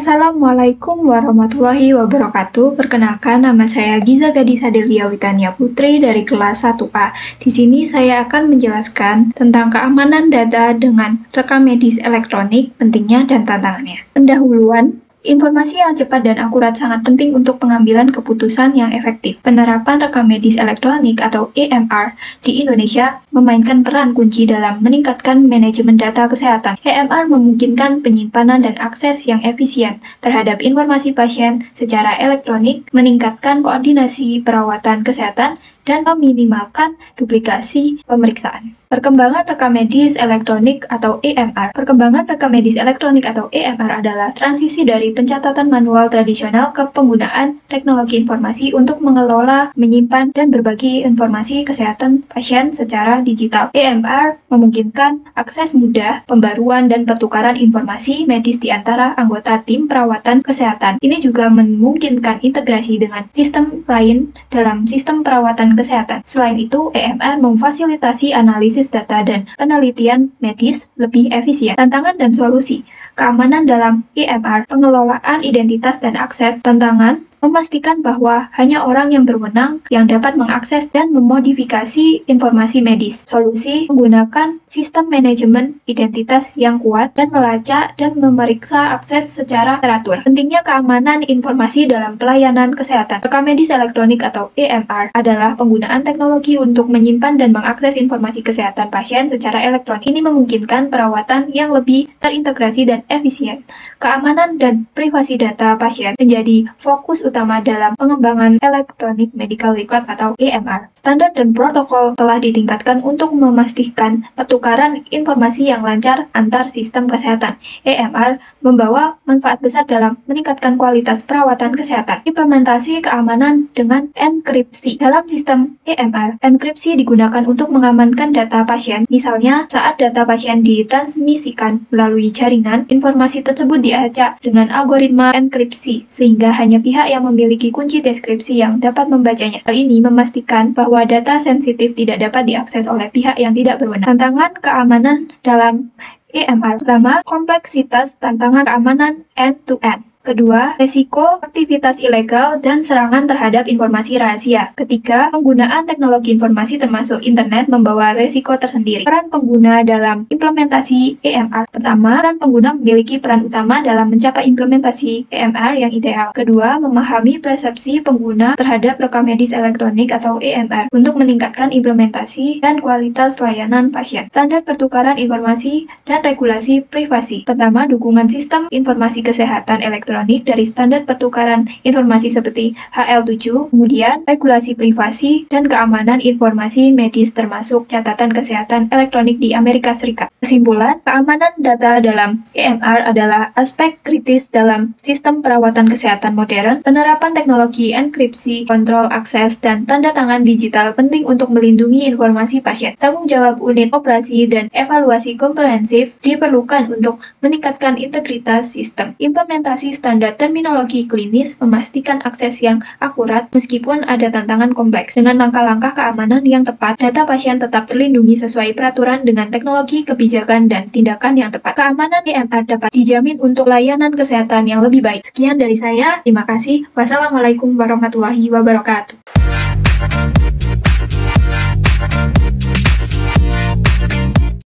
Assalamualaikum warahmatullahi wabarakatuh. Perkenalkan, nama saya Giza Gadisa Delia Witania Putri dari kelas 1A. Di sini saya akan menjelaskan tentang keamanan data dengan rekam medis elektronik, pentingnya dan tantangannya. Pendahuluan. Informasi yang cepat dan akurat sangat penting untuk pengambilan keputusan yang efektif. Penerapan rekam medis elektronik atau EMR di Indonesia memainkan peran kunci dalam meningkatkan manajemen data kesehatan. EMR memungkinkan penyimpanan dan akses yang efisien terhadap informasi pasien secara elektronik, meningkatkan koordinasi perawatan kesehatan, dan meminimalkan duplikasi pemeriksaan. Perkembangan rekam medis elektronik atau EMR. Perkembangan rekam medis elektronik atau EMR adalah transisi dari pencatatan manual tradisional ke penggunaan teknologi informasi untuk mengelola, menyimpan, dan berbagi informasi kesehatan pasien secara digital. EMR memungkinkan akses mudah, pembaruan, dan pertukaran informasi medis di antara anggota tim perawatan kesehatan. Ini juga memungkinkan integrasi dengan sistem lain dalam sistem perawatan kesehatan. Selain itu, EMR memfasilitasi analisis data dan penelitian medis lebih efisien. Tantangan dan solusi. Keamanan dalam EMR, pengelolaan identitas dan akses. Tantangan memastikan bahwa hanya orang yang berwenang yang dapat mengakses dan memodifikasi informasi medis. Solusi, menggunakan sistem manajemen identitas yang kuat dan melacak dan memeriksa akses secara teratur. Pentingnya keamanan informasi dalam pelayanan kesehatan. Rekam medis elektronik atau EMR adalah penggunaan teknologi untuk menyimpan dan mengakses informasi kesehatan pasien secara elektronik. Ini memungkinkan perawatan yang lebih terintegrasi dan efisien. Keamanan dan privasi data pasien menjadi fokus utama dalam pengembangan Electronic Medical Record atau EMR. Standar dan protokol telah ditingkatkan untuk memastikan pertukaran informasi yang lancar antar sistem kesehatan. EMR membawa manfaat besar dalam meningkatkan kualitas perawatan kesehatan. Implementasi keamanan dengan enkripsi. Dalam sistem EMR, enkripsi digunakan untuk mengamankan data pasien. Misalnya, saat data pasien ditransmisikan melalui jaringan, informasi tersebut diacak dengan algoritma enkripsi, sehingga hanya pihak yang memiliki kunci deskripsi yang dapat membacanya. Hal ini memastikan bahwa data sensitif tidak dapat diakses oleh pihak yang tidak berwenang. Tantangan keamanan dalam EMR. Pertama, kompleksitas tantangan keamanan end-to-end. Kedua, resiko aktivitas ilegal dan serangan terhadap informasi rahasia. Ketiga, penggunaan teknologi informasi termasuk internet membawa resiko tersendiri. Peran pengguna dalam implementasi EMR. Pertama, peran pengguna memiliki peran utama dalam mencapai implementasi EMR yang ideal. Kedua, memahami persepsi pengguna terhadap rekam medis elektronik atau EMR untuk meningkatkan implementasi dan kualitas layanan pasien. Standar pertukaran informasi dan regulasi privasi. Pertama, dukungan sistem informasi kesehatan elektronik dari standar pertukaran informasi seperti HL7, kemudian regulasi privasi dan keamanan informasi medis termasuk catatan kesehatan elektronik di Amerika Serikat. Kesimpulan, keamanan data dalam EMR adalah aspek kritis dalam sistem perawatan kesehatan modern. Penerapan teknologi enkripsi, kontrol akses, dan tanda tangan digital penting untuk melindungi informasi pasien. Tanggung jawab unit operasi dan evaluasi komprehensif diperlukan untuk meningkatkan integritas sistem. Implementasi standar terminologi klinis memastikan akses yang akurat meskipun ada tantangan kompleks. Dengan langkah-langkah keamanan yang tepat, data pasien tetap terlindungi sesuai peraturan dengan teknologi, kebijakan, dan tindakan yang tepat. Keamanan EMR dapat dijamin untuk layanan kesehatan yang lebih baik. Sekian dari saya, terima kasih. Wassalamualaikum warahmatullahi wabarakatuh.